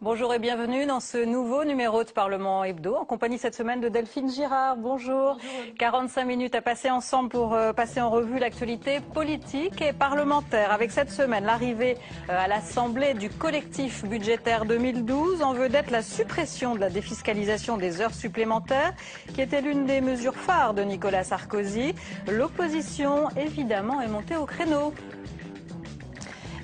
Bonjour et bienvenue dans ce nouveau numéro de Parlement Hebdo, en compagnie cette semaine de Delphine Girard. Bonjour. 45 minutes à passer ensemble pour passer en revue l'actualité politique et parlementaire. Avec cette semaine, l'arrivée à l'Assemblée du collectif budgétaire 2012, en vedette la suppression de la défiscalisation des heures supplémentaires, qui était l'une des mesures phares de Nicolas Sarkozy. L'opposition, évidemment, est montée au créneau.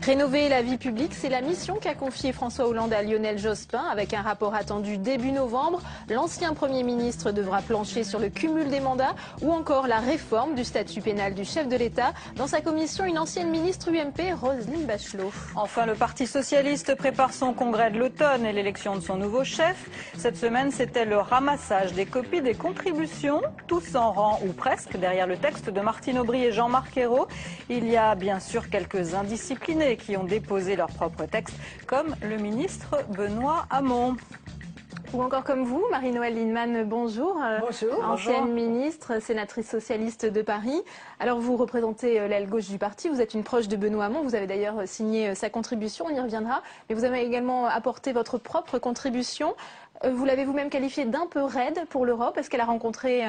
Rénover la vie publique, c'est la mission qu'a confiée François Hollande à Lionel Jospin. Avec un rapport attendu début novembre, l'ancien Premier ministre devra plancher sur le cumul des mandats ou encore la réforme du statut pénal du chef de l'État. Dans sa commission, une ancienne ministre UMP, Roselyne Bachelot. Enfin, le Parti socialiste prépare son congrès de l'automne et l'élection de son nouveau chef. Cette semaine, c'était le ramassage des copies des contributions, tous en rang ou presque, derrière le texte de Martine Aubry et Jean-Marc Ayrault. Il y a bien sûr quelques indisciplinés qui ont déposé leur propre texte, comme le ministre Benoît Hamon. Ou encore comme vous, Marie-Noëlle Lienemann, bonjour. Bonjour. Ancienne ministre, sénatrice socialiste de Paris. Alors vous représentez l'aile gauche du parti, vous êtes une proche de Benoît Hamon, vous avez d'ailleurs signé sa contribution, on y reviendra. Mais vous avez également apporté votre propre contribution. Vous l'avez vous-même qualifiée d'un peu raide pour l'Europe. Est-ce qu'elle a rencontré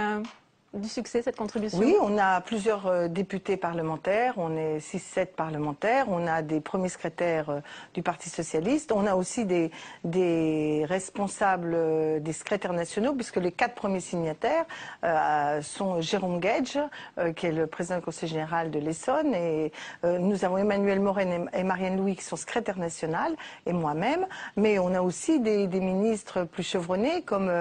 du succès, cette contribution? Oui, on a plusieurs députés parlementaires, on est 6-7 parlementaires, on a des premiers secrétaires du Parti socialiste, on a aussi des responsables des secrétaires nationaux, puisque les 4 premiers signataires sont Jérôme Guedj, qui est le président du Conseil général de l'Essonne, et nous avons Emmanuel Morène et Marianne Louis qui sont secrétaires nationales, et moi-même, mais on a aussi des ministres plus chevronnés, comme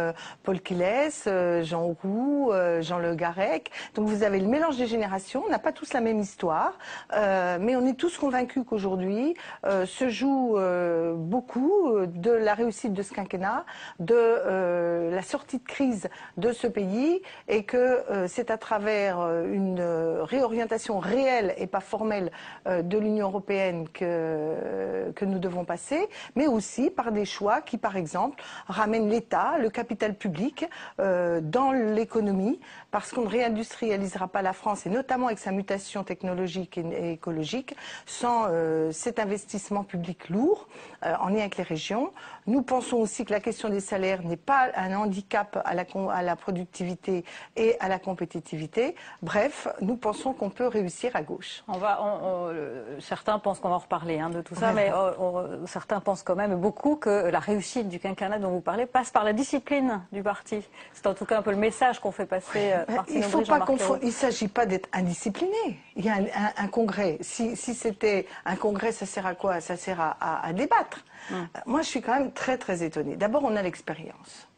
Paul Quilès, Jean Roux, Jean Le Garec. Donc vous avez le mélange des générations, on n'a pas tous la même histoire, mais on est tous convaincus qu'aujourd'hui se joue beaucoup de la réussite de ce quinquennat, de la sortie de crise de ce pays, et que c'est à travers une réorientation réelle et pas formelle de l'Union européenne que nous devons passer, mais aussi par des choix qui, par exemple, ramènent l'État, le capital public dans l'économie, parce qu'on ne réindustrialisera pas la France, et notamment avec sa mutation technologique et écologique, sans cet investissement public lourd en lien avec les régions. Nous pensons aussi que la question des salaires n'est pas un handicap à la productivité et à la compétitivité. Bref, nous pensons qu'on peut réussir à gauche. Certains pensent qu'on va en reparler de tout ça, mais certains pensent quand même beaucoup que la réussite du quinquennat dont vous parlez passe par la discipline du parti. C'est en tout cas un peu le message qu'on fait passer. Il faut pas confondre. Il ne s'agit pas d'être indiscipliné. Il y a un congrès. Si c'était un congrès, ça sert à quoi? Ça sert à débattre. Moi, je suis quand même très très étonnée. D'abord, on a l'expérience.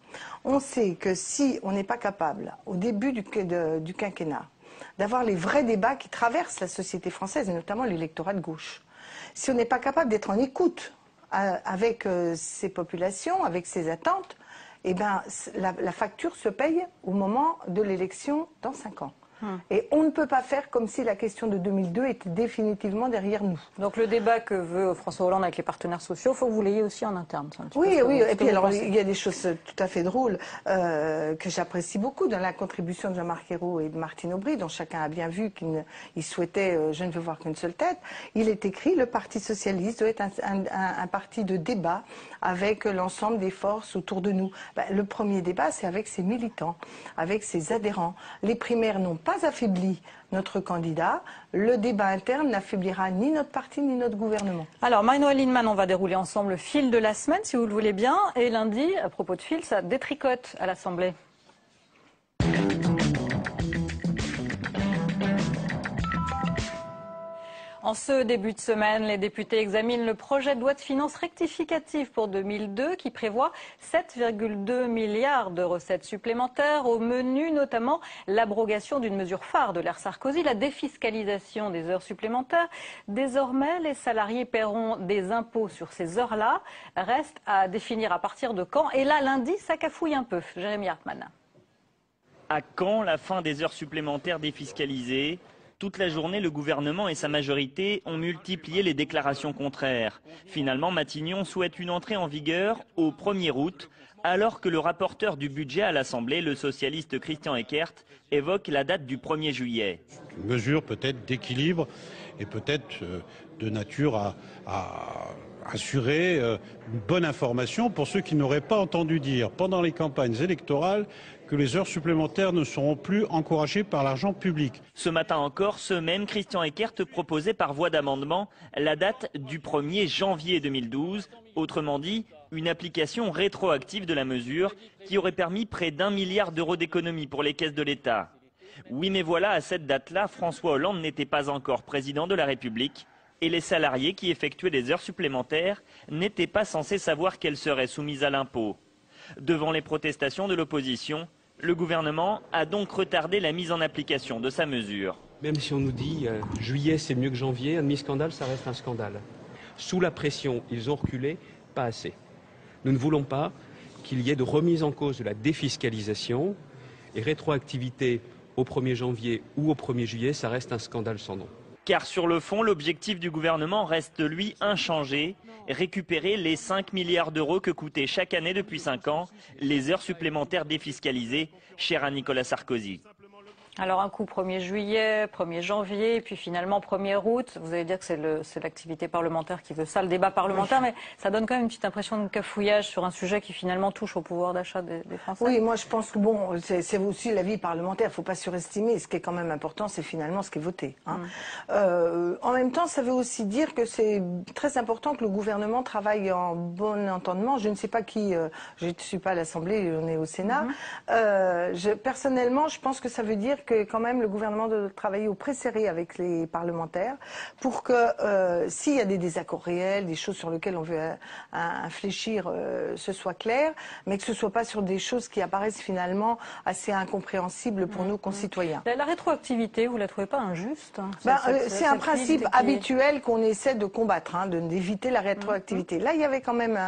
On sait que si on n'est pas capable, au début du quinquennat, d'avoir les vrais débats qui traversent la société française, et notamment l'électorat de gauche, si on n'est pas capable d'être en écoute avec ces populations, avec ces attentes, eh ben, la facture se paye au moment de l'élection dans 5 ans. Et on ne peut pas faire comme si la question de 2002 était définitivement derrière nous. Donc le débat que veut François Hollande avec les partenaires sociaux, il faut que vous l'ayez aussi en interne. Oui. Et puis alors il y a des choses tout à fait drôles que j'apprécie beaucoup dans la contribution de Jean-Marc Ayrault et de Martine Aubry, dont chacun a bien vu qu'il souhaitait je ne veux voir qu'une seule tête. Il est écrit: le Parti socialiste doit être un parti de débat avec l'ensemble des forces autour de nous. Le premier débat, c'est avec ses militants, avec ses adhérents. Les primaires n'ont pas affaibli notre candidat. Le débat interne n'affaiblira ni notre parti ni notre gouvernement. Alors, Marie-Noëlle Lienemann, on va dérouler ensemble le fil de la semaine, si vous le voulez bien. Et lundi, à propos de fil, ça détricote à l'Assemblée. En ce début de semaine, les députés examinent le projet de loi de finances rectificative pour 2002 qui prévoit 7,2 milliards de recettes supplémentaires. Au menu, notamment, l'abrogation d'une mesure phare de l'ère Sarkozy, la défiscalisation des heures supplémentaires. Désormais, les salariés paieront des impôts sur ces heures-là. Reste à définir à partir de quand. Et là, lundi, ça cafouille un peu. Jérémy Hartmann. À quand la fin des heures supplémentaires défiscalisées ? Toute la journée, le gouvernement et sa majorité ont multiplié les déclarations contraires. Finalement, Matignon souhaite une entrée en vigueur au 1er août, Alors que le rapporteur du budget à l'Assemblée, le socialiste Christian Eckert, évoque la date du 1er juillet. Une mesure peut-être d'équilibre et peut-être de nature à assurer une bonne information pour ceux qui n'auraient pas entendu dire pendant les campagnes électorales que les heures supplémentaires ne seront plus encouragées par l'argent public. Ce matin encore, ce même Christian Eckert proposait par voie d'amendement la date du 1er janvier 2012, autrement dit, une application rétroactive de la mesure qui aurait permis près d'1 milliard d'euros d'économies pour les caisses de l'État. Oui, mais voilà, à cette date-là, François Hollande n'était pas encore président de la République et les salariés qui effectuaient des heures supplémentaires n'étaient pas censés savoir qu'elles seraient soumises à l'impôt. Devant les protestations de l'opposition, le gouvernement a donc retardé la mise en application de sa mesure. Même si on nous dit juillet c'est mieux que janvier, un demi-scandale, ça reste un scandale. Sous la pression, ils ont reculé, pas assez. Nous ne voulons pas qu'il y ait de remise en cause de la défiscalisation et rétroactivité au 1er janvier ou au 1er juillet, ça reste un scandale sans nom. Car sur le fond, l'objectif du gouvernement reste, lui, inchangé, récupérer les 5 milliards d'euros que coûtaient chaque année depuis 5 ans les heures supplémentaires défiscalisées, chères à Nicolas Sarkozy. Alors un coup 1er juillet, 1er janvier, et puis finalement 1er août. Vous allez dire que c'est l'activité parlementaire qui veut ça, le débat parlementaire, mais ça donne quand même une petite impression de cafouillage sur un sujet qui finalement touche au pouvoir d'achat des Français. Oui, moi je pense que bon, c'est aussi la vie parlementaire, il ne faut pas surestimer. Ce qui est quand même important, c'est finalement ce qui est voté. Hein. En même temps, ça veut aussi dire que c'est très important que le gouvernement travaille en bon entendement. Je ne sais pas qui, je ne suis pas à l'Assemblée, on est au Sénat. Personnellement, je pense que ça veut dire que quand même le gouvernement doit travailler au pré-serré avec les parlementaires pour que s'il y a des désaccords réels, des choses sur lesquelles on veut infléchir, ce soit clair, mais que ce ne soit pas sur des choses qui apparaissent finalement assez incompréhensibles pour nos concitoyens. La rétroactivité, vous ne la trouvez pas injuste? C'est un principe habituel qu'on essaie de combattre, hein, d'éviter la rétroactivité. Là, il y avait quand même,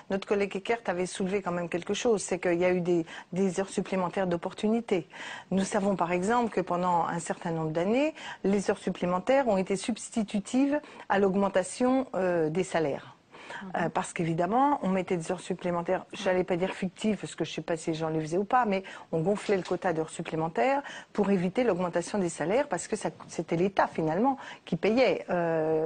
notre collègue Eckert avait soulevé quand même quelque chose, c'est qu'il y a eu des heures supplémentaires d'opportunité. Nous savons par exemple que pendant un certain nombre d'années, les heures supplémentaires ont été substitutives à l'augmentation des salaires. Parce qu'évidemment, on mettait des heures supplémentaires, je n'allais pas dire fictives, parce que je ne sais pas si les gens les faisaient ou pas, mais on gonflait le quota d'heures supplémentaires pour éviter l'augmentation des salaires, parce que c'était l'État finalement qui payait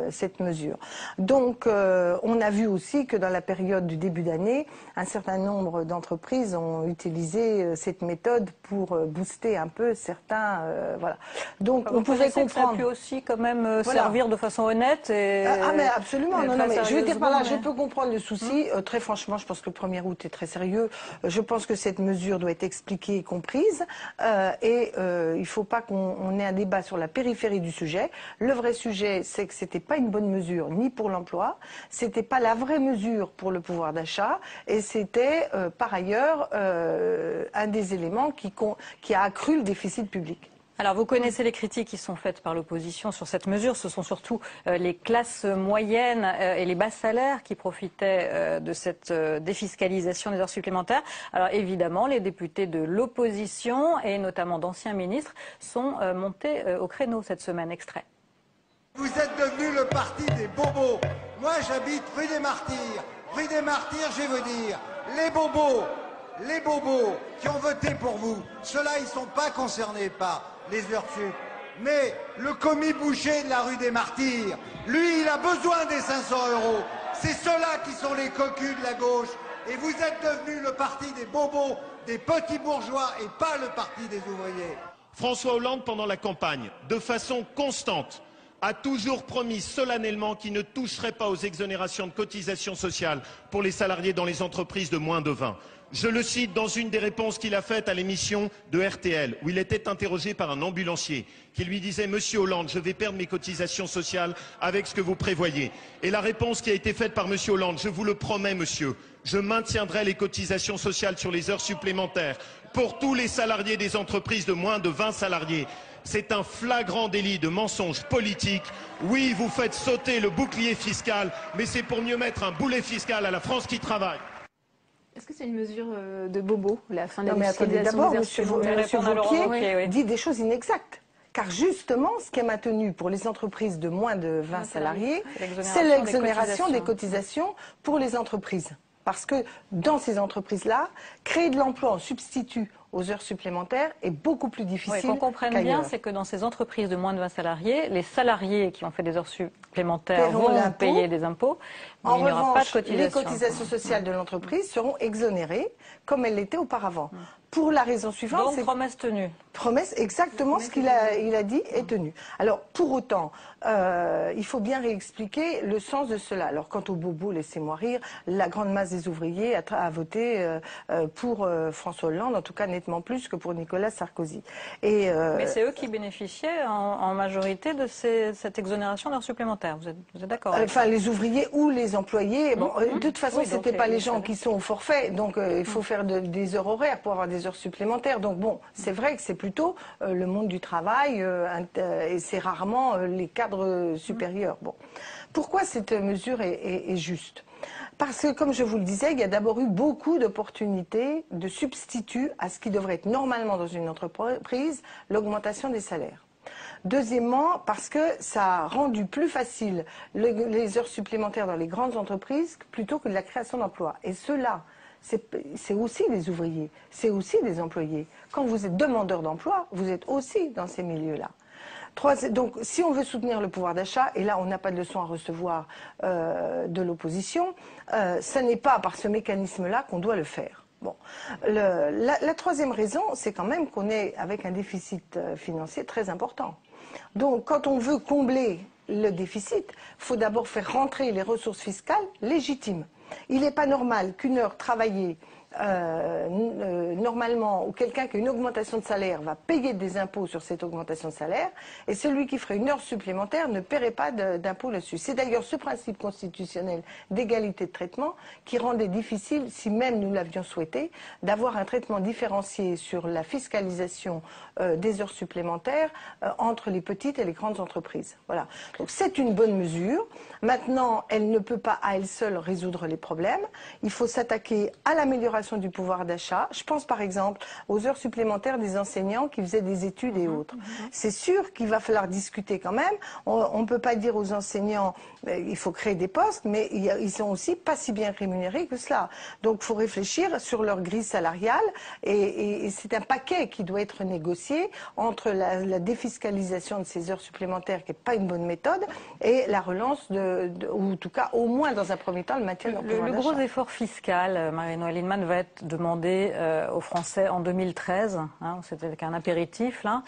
cette mesure. Donc, on a vu aussi que dans la période du début d'année, un certain nombre d'entreprises ont utilisé cette méthode pour booster un peu certains... voilà. Donc, on pouvait comprendre... Ça a pu aussi quand même servir de façon honnête et... mais absolument, non, mais je veux dire par là, je peux comprendre le souci. Très franchement, je pense que le 1er août est très sérieux. Je pense que cette mesure doit être expliquée et comprise. Il ne faut pas qu'on ait un débat sur la périphérie du sujet. Le vrai sujet, c'est que c'était pas une bonne mesure ni pour l'emploi, c'était pas la vraie mesure pour le pouvoir d'achat, et c'était par ailleurs un des éléments qui a accru le déficit public. Alors, vous connaissez les critiques qui sont faites par l'opposition sur cette mesure. Ce sont surtout les classes moyennes et les bas salaires qui profitaient de cette défiscalisation des heures supplémentaires. Alors, évidemment, les députés de l'opposition et notamment d'anciens ministres sont montés au créneau cette semaine. Extrait. Vous êtes devenu le parti des bobos. Moi, j'habite rue des Martyrs. Rue des Martyrs, je vais vous dire, les bobos qui ont voté pour vous, ceux-là, ils ne sont pas concernés par les heures sup. Mais le commis boucher de la rue des Martyrs, lui, il a besoin des 500 €. C'est ceux-là qui sont les cocus de la gauche. Et vous êtes devenu le parti des bobos, des petits bourgeois et pas le parti des ouvriers. François Hollande, pendant la campagne, de façon constante, a toujours promis solennellement qu'il ne toucherait pas aux exonérations de cotisations sociales pour les salariés dans les entreprises de moins de 20. Je le cite dans une des réponses qu'il a faites à l'émission de RTL, où il était interrogé par un ambulancier qui lui disait « Monsieur Hollande, je vais perdre mes cotisations sociales avec ce que vous prévoyez ». Et la réponse qui a été faite par Monsieur Hollande « Je vous le promets, monsieur, je maintiendrai les cotisations sociales sur les heures supplémentaires pour tous les salariés des entreprises de moins de 20 salariés ». C'est un flagrant délit de mensonge politique. Oui, vous faites sauter le bouclier fiscal, mais c'est pour mieux mettre un boulet fiscal à la France qui travaille. Est-ce que c'est une mesure de bobo, la fin de la défiscalisation? D'abord, M. Wauquiez dit des choses inexactes. Car justement, ce qui est maintenu pour les entreprises de moins de 20 salariés, c'est l'exonération des cotisations pour les entreprises. parce que dans ces entreprises-là, créer de l'emploi en substitut aux heures supplémentaires est beaucoup plus difficile. Qu'on comprenne bien, c'est que dans ces entreprises de moins de 20 salariés, les salariés qui ont fait des heures supplémentaires vont payer des impôts. En revanche, les cotisations sociales de l'entreprise seront exonérées comme elles l'étaient auparavant. Pour la raison suivante, donc promesse tenue. Promesse, exactement ce qu'il a dit est tenu. Alors pour autant, il faut bien réexpliquer le sens de cela. Alors quant aux bobos, laissez-moi rire, la grande masse des ouvriers a voté pour François Hollande, en tout cas nettement plus que pour Nicolas Sarkozy. Mais c'est eux qui bénéficiaient en majorité de cette exonération d'heures supplémentaires. Vous êtes d'accord? Enfin, les ouvriers ou les employés. Bon, de toute façon, c'était pas les gens qui sont au forfait, donc il faut faire des heures horaires pour avoir des heures supplémentaires. Donc bon, c'est vrai que c'est plutôt le monde du travail et c'est rarement les cadres supérieurs. Bon, pourquoi cette mesure est juste? Parce que, comme je vous le disais, il y a d'abord eu beaucoup d'opportunités de substituts à ce qui devrait être normalement dans une entreprise, l'augmentation des salaires. Deuxièmement, parce que ça a rendu plus facile les heures supplémentaires dans les grandes entreprises plutôt que de la création d'emplois. Et cela, c'est aussi des ouvriers, c'est aussi des employés. Quand vous êtes demandeur d'emploi, vous êtes aussi dans ces milieux-là. Donc, si on veut soutenir le pouvoir d'achat, et là on n'a pas de leçon à recevoir de l'opposition, ce n'est pas par ce mécanisme-là qu'on doit le faire. Bon. La troisième raison, c'est quand même qu'on est avec un déficit financier très important. Donc, quand on veut combler le déficit, il faut d'abord faire rentrer les ressources fiscales légitimes. Il n'est pas normal qu'une heure travaillée normalement, ou quelqu'un qui a une augmentation de salaire va payer des impôts sur cette augmentation de salaire, et celui qui ferait une heure supplémentaire ne paierait pas d'impôts là-dessus. C'est d'ailleurs ce principe constitutionnel d'égalité de traitement qui rendait difficile, si même nous l'avions souhaité, d'avoir un traitement différencié sur la fiscalisation des heures supplémentaires entre les petites et les grandes entreprises. Voilà. Donc c'est une bonne mesure. Maintenant, elle ne peut pas à elle seule résoudre les problèmes. Il faut s'attaquer à l'amélioration du pouvoir d'achat. Je pense par exemple aux heures supplémentaires des enseignants qui faisaient des études et autres. C'est sûr qu'il va falloir discuter quand même. On ne peut pas dire aux enseignants il faut créer des postes, mais ils sont aussi pas si bien rémunérés que cela. Donc il faut réfléchir sur leur grille salariale et c'est un paquet qui doit être négocié entre la défiscalisation de ces heures supplémentaires, qui n'est pas une bonne méthode, et la relance ou en tout cas au moins dans un premier temps le maintien de leur pouvoir d'achat. Le gros effort fiscal, Marie-Noëlle Lienemann, va être demandé aux Français en 2013. C'était avec un apéritif là.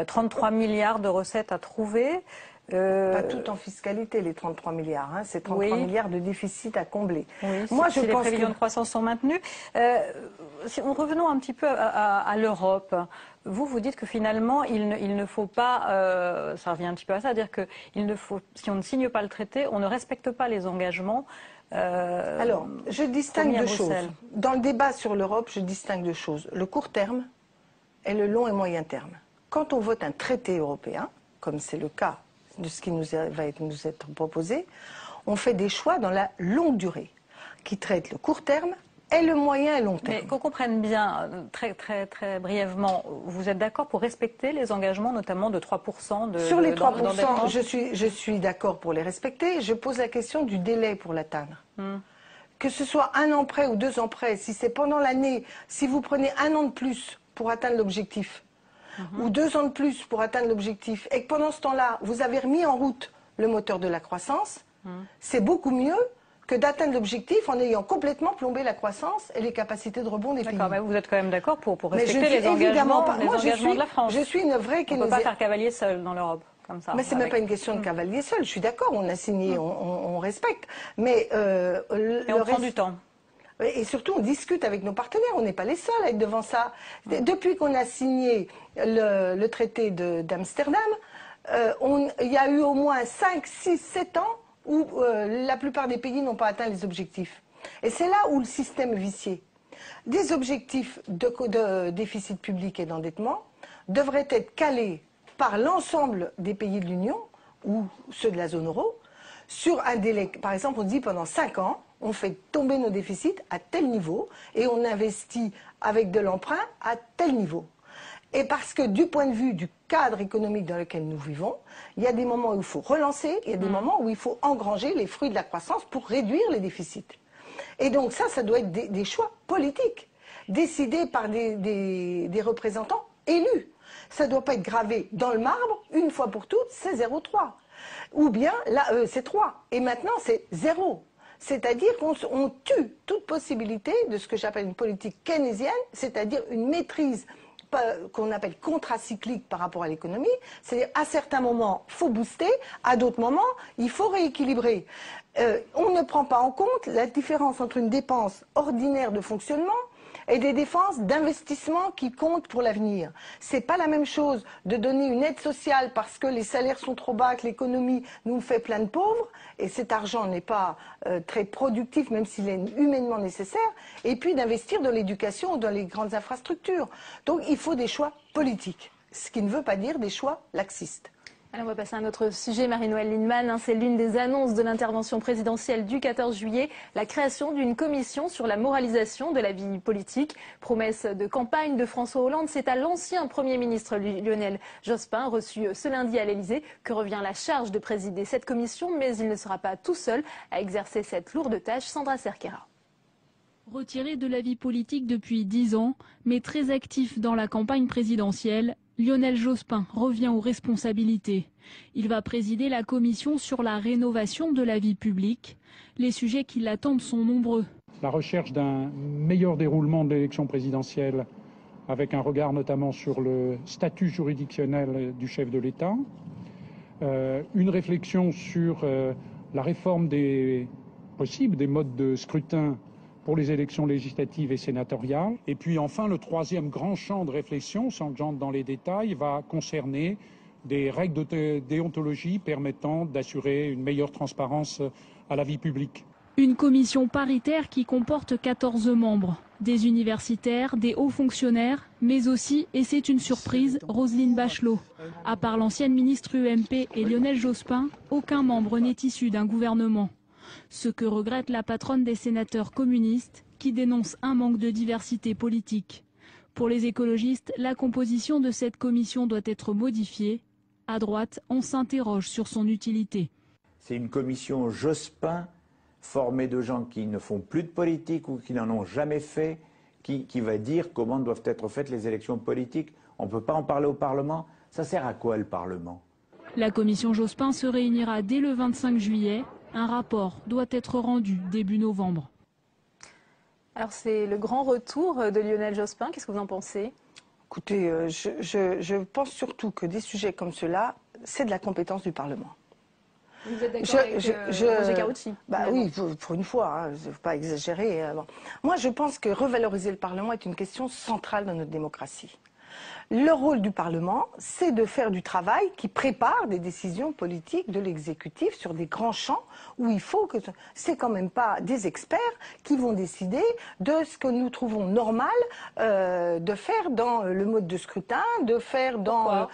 33 milliards de recettes à trouver. Pas tout en fiscalité, les 33 milliards. C'est 33 milliards de déficit à combler. Oui, moi, je pense pense les prévisions de croissance sont maintenues. Revenons un petit peu à l'Europe. Vous dites que finalement, il ne faut pas, ça revient un petit peu à ça, dire que si on ne signe pas le traité, on ne respecte pas les engagements. Alors, je distingue deux choses. Dans le débat sur l'Europe, je distingue deux choses. Le court terme et le long et moyen terme. Quand on vote un traité européen, comme c'est le cas de ce qui va nous être proposé, on fait des choix dans la longue durée, qui traitent le court terme et le moyen et long terme. Mais qu'on comprenne bien, très brièvement, vous êtes d'accord pour respecter les engagements, notamment de 3% Sur les 3%, je suis d'accord pour les respecter. Je pose la question du délai pour l'atteindre. Que ce soit 1 an près ou 2 ans près, si c'est pendant l'année, si vous prenez 1 an de plus pour atteindre l'objectif, ou 2 ans de plus pour atteindre l'objectif, et que pendant ce temps-là, vous avez remis en route le moteur de la croissance, c'est beaucoup mieux que d'atteindre l'objectif en ayant complètement plombé la croissance et les capacités de rebond des pays. D'accord, mais vous êtes quand même d'accord pour respecter les engagements de la France. Je suis une vraie keynésien. On ne peut pas faire cavalier seul dans l'Europe. Comme ça, mais c'est même pas une question de cavalier seul. Je suis d'accord, on a signé, on respecte. Mais on prend du temps. Et surtout, on discute avec nos partenaires. On n'est pas les seuls à être devant ça. Depuis qu'on a signé le traité d'Amsterdam, il y a eu au moins 5, 6, 7 ans où la plupart des pays n'ont pas atteint les objectifs. Et c'est là où le système est vicié. Des objectifs de déficit public et d'endettement devraient être calés par l'ensemble des pays de l'Union, ou ceux de la zone euro, sur un délai. Par exemple, on dit pendant 5 ans, on fait tomber nos déficits à tel niveau et on investit avec de l'emprunt à tel niveau. Et parce que du point de vue du cadre économique dans lequel nous vivons, il y a des moments où il faut relancer, il y a des moments où il faut engranger les fruits de la croissance pour réduire les déficits. Et donc ça doit être des choix politiques, décidés par des représentants élus. Ça ne doit pas être gravé dans le marbre, une fois pour toutes, c'est 0,3. Ou bien, là, c'est 3. Et maintenant, c'est 0. C'est-à-dire qu'on tue toute possibilité de ce que j'appelle une politique keynésienne, c'est-à-dire une maîtrise qu'on appelle contracyclique par rapport à l'économie. C'est-à-dire, à certains moments, il faut booster, à d'autres moments, il faut rééquilibrer. On ne prend pas en compte la différence entre une dépense ordinaire de fonctionnement et des dépenses d'investissement qui comptent pour l'avenir. C'est pas la même chose de donner une aide sociale parce que les salaires sont trop bas, que l'économie nous fait plein de pauvres, et cet argent n'est pas très productif, même s'il est humainement nécessaire, et puis d'investir dans l'éducation ou dans les grandes infrastructures. Donc il faut des choix politiques, ce qui ne veut pas dire des choix laxistes. Alors on va passer à un autre sujet, Marie-Noëlle Lienemann. C'est l'une des annonces de l'intervention présidentielle du 14 juillet, la création d'une commission sur la moralisation de la vie politique. Promesse de campagne de François Hollande, c'est à l'ancien Premier ministre Lionel Jospin, reçu ce lundi à l'Elysée, que revient la charge de présider cette commission, mais il ne sera pas tout seul à exercer cette lourde tâche. Sandra Cerquera. Retiré de la vie politique depuis 10 ans, mais très actif dans la campagne présidentielle, Lionel Jospin revient aux responsabilités. Il va présider la commission sur la rénovation de la vie publique. Les sujets qui l'attendent sont nombreux. La recherche d'un meilleur déroulement de l'élection présidentielle, avec un regard notamment sur le statut juridictionnel du chef de l'État. Une réflexion sur la réforme des modes de scrutin pour les élections législatives et sénatoriales. Et puis enfin, le troisième grand champ de réflexion, sans que j'entre dans les détails, va concerner des règles de déontologie permettant d'assurer une meilleure transparence à la vie publique. Une commission paritaire qui comporte 14 membres, des universitaires, des hauts fonctionnaires, mais aussi, et c'est une surprise, Roselyne Bachelot. À part l'ancienne ministre UMP et Lionel Jospin, aucun membre n'est issu d'un gouvernement. Ce que regrette la patronne des sénateurs communistes qui dénonce un manque de diversité politique. Pour les écologistes, la composition de cette commission doit être modifiée. À droite, on s'interroge sur son utilité. C'est une commission Jospin formée de gens qui ne font plus de politique ou qui n'en ont jamais fait, qui va dire comment doivent être faites les élections politiques. On ne peut pas en parler au Parlement. Ça sert à quoi le Parlement? La commission Jospin se réunira dès le 25 juillet. Un rapport doit être rendu début novembre. Alors c'est le grand retour de Lionel Jospin, qu'est-ce que vous en pensez? Écoutez, je pense surtout que des sujets comme ceux-là, c'est de la compétence du Parlement. Vous êtes d'accord avec Roger Karoutchi? Bah oui, pour une fois, hein, je ne veux pas exagérer. Bon. Moi, je pense que revaloriser le Parlement est une question centrale dans notre démocratie. Le rôle du Parlement, c'est de faire du travail qui prépare des décisions politiques de l'exécutif sur des grands champs où il faut que... C'est quand même pas des experts qui vont décider de ce que nous trouvons normal de faire dans le mode de scrutin, de faire dans...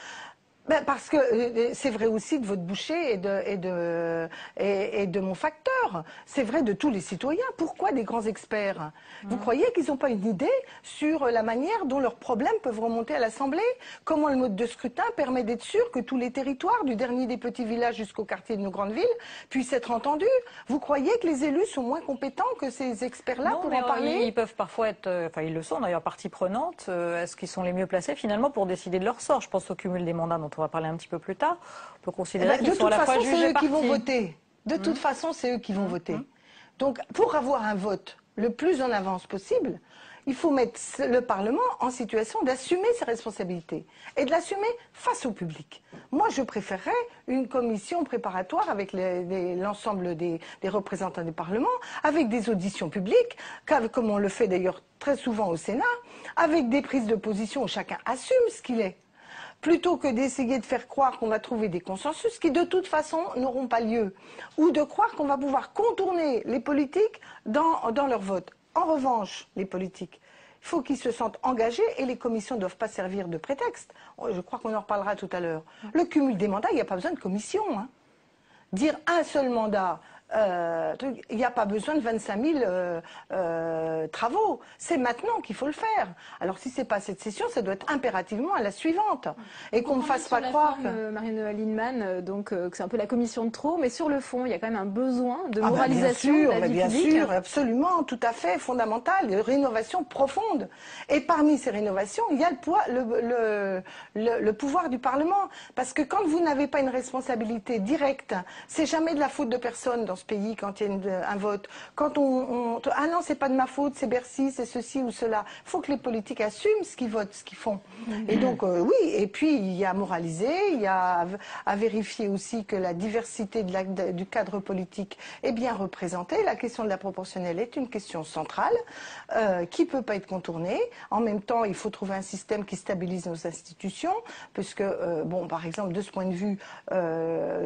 parce que c'est vrai aussi de votre boucher et de mon facteur. C'est vrai de tous les citoyens. Pourquoi des grands experts? Vous croyez qu'ils n'ont pas une idée sur la manière dont leurs problèmes peuvent remonter à l'Assemblée? Comment le mode de scrutin permet d'être sûr que tous les territoires, du dernier des petits villages jusqu'au quartier de nos grandes villes, puissent être entendus? Vous croyez que les élus sont moins compétents que ces experts-là pour en parler? Ils peuvent parfois être, enfin ils le sont d'ailleurs, partie prenante. Est-ce qu'ils sont les mieux placés finalement pour décider de leur sort? Je pense au cumul des mandats dont on va parler un petit peu plus tard. On peut considérer qu'ils sont à la fois jugés partis. De toute façon, c'est eux qui vont voter. De toute façon, c'est eux qui vont voter. Donc, pour avoir un vote le plus en avance possible, il faut mettre le Parlement en situation d'assumer ses responsabilités et de l'assumer face au public. Moi, je préférerais une commission préparatoire avec l'ensemble des représentants du Parlement, avec des auditions publiques, comme on le fait d'ailleurs très souvent au Sénat, avec des prises de position où chacun assume ce qu'il est, plutôt que d'essayer de faire croire qu'on va trouver des consensus qui de toute façon n'auront pas lieu, ou de croire qu'on va pouvoir contourner les politiques dans leur vote. En revanche, les politiques, il faut qu'ils se sentent engagés et les commissions ne doivent pas servir de prétexte. Je crois qu'on en reparlera tout à l'heure. Le cumul des mandats, il n'y a pas besoin de commission. Hein. Dire un seul mandat il n'y a pas besoin de 25 000 travaux. C'est maintenant qu'il faut le faire. Alors si c'est pas cette session, ça doit être impérativement à la suivante. Et qu'on ne fasse pas croire que... Marine Lienemann, donc que c'est un peu la commission de trop, mais sur le fond, il y a quand même un besoin de moralisation de la vie bien publique. sûr, absolument, tout à fait, fondamental, de rénovation profonde. Et parmi ces rénovations, il y a le pouvoir du Parlement. Parce que quand vous n'avez pas une responsabilité directe, c'est jamais de la faute de personne dans ce pays quand il y a un vote. Quand ah non, c'est pas de ma faute, c'est Bercy, c'est ceci ou cela. Il faut que les politiques assument ce qu'ils votent, ce qu'ils font. Et donc, oui, et puis il y a à moraliser, il y a à vérifier aussi que la diversité du cadre politique est bien représentée. La question de la proportionnelle est une question centrale qui ne peut pas être contournée. En même temps, il faut trouver un système qui stabilise nos institutions, puisque, bon, par exemple, de ce point de vue,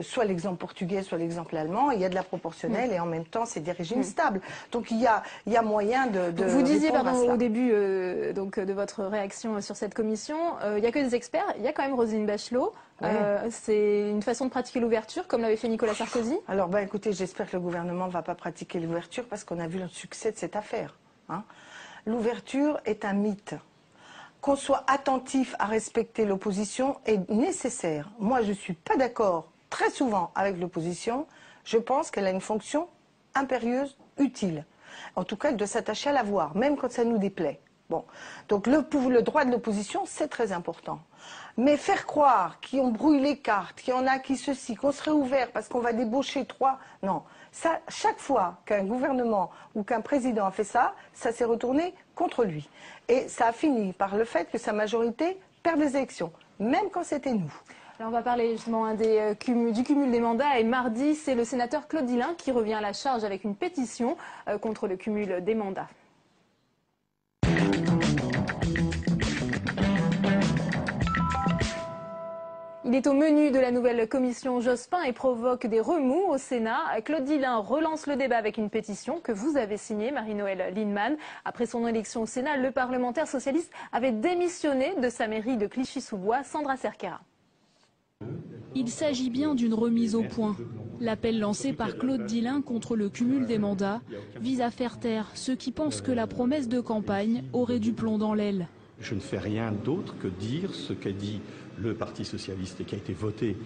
soit l'exemple portugais, soit l'exemple allemand, il y a de la proportionnelle et en même temps, c'est des régimes stables. Donc, il y a moyen de Vous disiez, pardon, au début donc, de votre réaction sur cette commission, il n'y a que des experts, il y a quand même Roselyne Bachelot. C'est une façon de pratiquer l'ouverture, comme l'avait fait Nicolas Sarkozy. Alors, ben, écoutez, j'espère que le gouvernement ne va pas pratiquer l'ouverture parce qu'on a vu le succès de cette affaire. Hein. L'ouverture est un mythe. Qu'on soit attentif à respecter l'opposition est nécessaire. Moi, je ne suis pas d'accord très souvent avec l'opposition. Je pense qu'elle a une fonction impérieuse, utile. En tout cas, elle doit s'attacher à la voir, même quand ça nous déplaît. Bon. Donc le droit de l'opposition, c'est très important. Mais faire croire qu'on brouille les cartes, qu'il y en a qui ceci, qu'on serait ouvert parce qu'on va débaucher 3, non. Ça, chaque fois qu'un gouvernement ou qu'un président a fait ça, ça s'est retourné contre lui. Et ça a fini par le fait que sa majorité perd les élections, même quand c'était nous. Alors on va parler justement du cumul des mandats. Et mardi, c'est le sénateur Claude Dillin qui revient à la charge avec une pétition contre le cumul des mandats. Il est au menu de la nouvelle commission Jospin et provoque des remous au Sénat. Claude Dillin relance le débat avec une pétition que vous avez signée, Marie-Noëlle Lienemann. Après son élection au Sénat, le parlementaire socialiste avait démissionné de sa mairie de Clichy-sous-Bois. Sandra Cerquera. Il s'agit bien d'une remise au point. L'appel lancé par Claude Dillin contre le cumul des mandats vise à faire taire ceux qui pensent que la promesse de campagne aurait du plomb dans l'aile. Je ne fais rien d'autre que dire ce qu'a dit le Parti socialiste et qui a été voté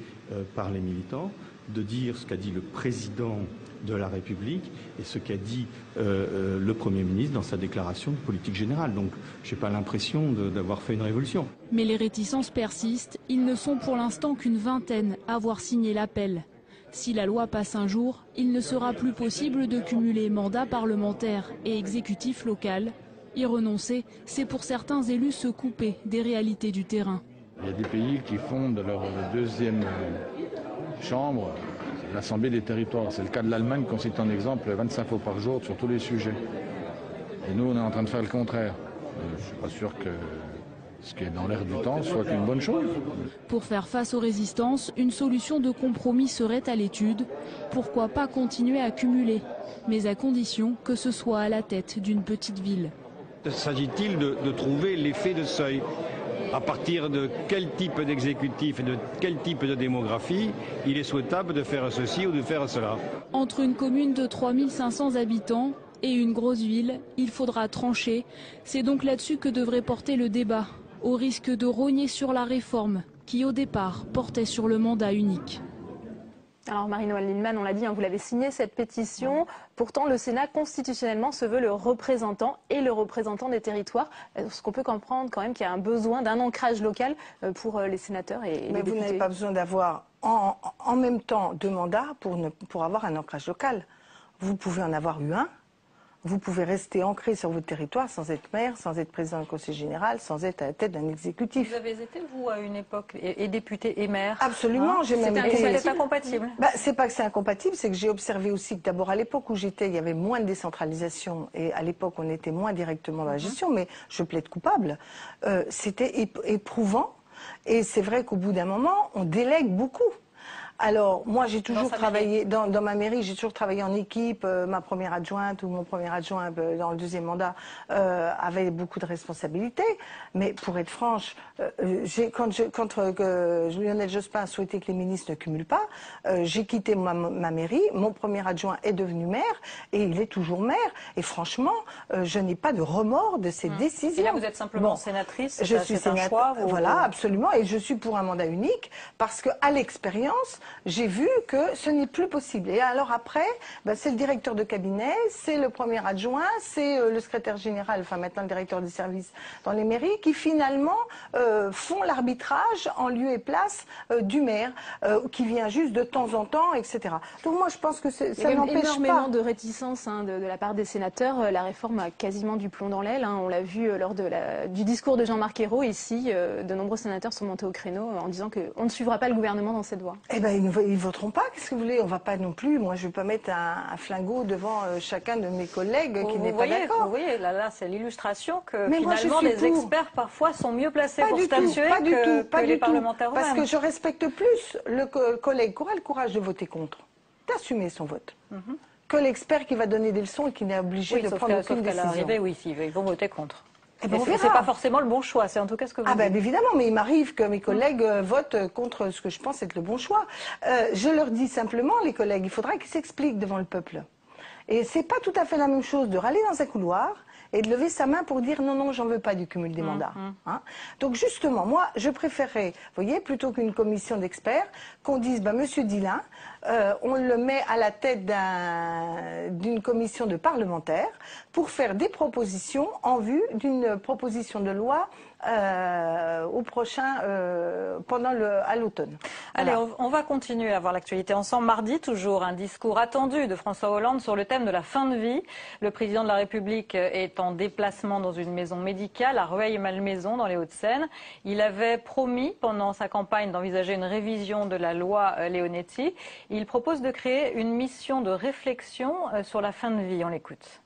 par les militants, de dire ce qu'a dit le président de la République et ce qu'a dit le Premier ministre dans sa déclaration de politique générale. Donc je n'ai pas l'impression d'avoir fait une révolution. Mais les réticences persistent. Ils ne sont pour l'instant qu'une vingtaine à avoir signé l'appel. Si la loi passe un jour, il ne sera plus possible de cumuler mandat parlementaire et exécutif local. Y renoncer, c'est pour certains élus se couper des réalités du terrain. Il y a des pays qui font de leur deuxième chambre l'Assemblée des territoires. C'est le cas de l'Allemagne, qu'on cite en exemple 25 fois par jour sur tous les sujets. Et nous, on est en train de faire le contraire. Je ne suis pas sûr que ce qui est dans l'air du temps soit une bonne chose. Pour faire face aux résistances, une solution de compromis serait à l'étude. Pourquoi pas continuer à cumuler, mais à condition que ce soit à la tête d'une petite ville. S'agit-il de trouver l'effet de seuil ? À partir de quel type d'exécutif et de quel type de démographie il est souhaitable de faire ceci ou de faire cela. Entre une commune de 3500 habitants et une grosse ville, il faudra trancher. C'est donc là-dessus que devrait porter le débat, au risque de rogner sur la réforme qui au départ portait sur le mandat unique. Alors Marie-Noëlle Lienemann, on l'a dit, vous l'avez signée cette pétition. Pourtant, le Sénat constitutionnellement se veut le représentant et le représentant des territoires. Est-ce qu'on peut comprendre quand même qu'il y a un besoin d'un ancrage local pour les sénateurs et les députés ? Mais vous n'avez pas besoin d'avoir en même temps 2 mandats pour avoir un ancrage local. Vous pouvez en avoir eu un. Vous pouvez rester ancré sur votre territoire sans être maire, sans être président du conseil général, sans être à la tête d'un exécutif. Vous avez été, vous, à une époque, et député et maire? Absolument. J'ai même été... C'est incompatible. C'est pas que c'est incompatible, c'est que j'ai observé aussi que d'abord à l'époque où j'étais, il y avait moins de décentralisation et à l'époque on était moins directement dans la gestion, mais je plaide coupable. C'était éprouvant et c'est vrai qu'au bout d'un moment, on délègue beaucoup. Alors, moi, j'ai toujours travaillé dans ma mairie, j'ai toujours travaillé en équipe. Ma première adjointe ou mon premier adjoint dans le deuxième mandat avait beaucoup de responsabilités. Mais pour être franche, quand Lionel Jospin a souhaité que les ministres ne cumulent pas, j'ai quitté ma mairie. Mon premier adjoint est devenu maire et il est toujours maire. Et franchement, je n'ai pas de remords de ces décisions. Et là, vous êtes simplement sénatrice. Je suis sénatrice. Choix, voilà, absolument. Et je suis pour un mandat unique parce qu'à l'expérience, j'ai vu que ce n'est plus possible. Et alors après, c'est le directeur de cabinet, c'est le premier adjoint, c'est le secrétaire général, enfin maintenant le directeur des services dans les mairies, qui finalement font l'arbitrage en lieu et place du maire, qui vient juste de temps en temps, etc. Donc moi je pense que ça n'empêche pas. Il y a énormément de réticence de la part des sénateurs. La réforme a quasiment du plomb dans l'aile. On l'a vu lors du discours de Jean-Marc Ayrault ici. De nombreux sénateurs sont montés au créneau en disant qu'on ne suivra pas le gouvernement dans cette voie. Eh bien, ils ne voteront pas. Qu'est-ce que vous voulez? On ne va pas non plus. Moi, je ne vais pas mettre un flingot devant chacun de mes collègues qui n'est pas d'accord. Vous voyez, là, c'est l'illustration que finalement les experts parfois sont mieux placés pour statuer que les parlementaires eux-mêmes. Parce que je respecte plus le collègue qui aura le courage de voter contre, d'assumer son vote, que l'expert qui va donner des leçons et qui n'est obligé de prendre aucune décision. L'arrivée, oui, ils vont voter contre. Eh ben, c'est pas forcément le bon choix, c'est en tout cas ce que vous dites. Ben évidemment, mais il m'arrive que mes collègues votent contre ce que je pense être le bon choix. Je leur dis simplement, les collègues, il faudra qu'ils s'expliquent devant le peuple. Et c'est pas tout à fait la même chose de râler dans un couloir et de lever sa main pour dire non, non, j'en veux pas du cumul des mandats. Hein. Donc justement, moi, je préférerais, vous voyez, plutôt qu'une commission d'experts, qu'on dise, Monsieur Dillin, on le met à la tête d'une commission de parlementaires pour faire des propositions en vue d'une proposition de loi au prochain, à l'automne. Allez, on va continuer à voir l'actualité ensemble. Mardi, toujours, un discours attendu de François Hollande sur le thème de la fin de vie. Le président de la République est en déplacement dans une maison médicale à Rueil-Malmaison, dans les Hauts-de-Seine. Il avait promis pendant sa campagne d'envisager une révision de la loi Leonetti. Il propose de créer une mission de réflexion sur la fin de vie. On l'écoute.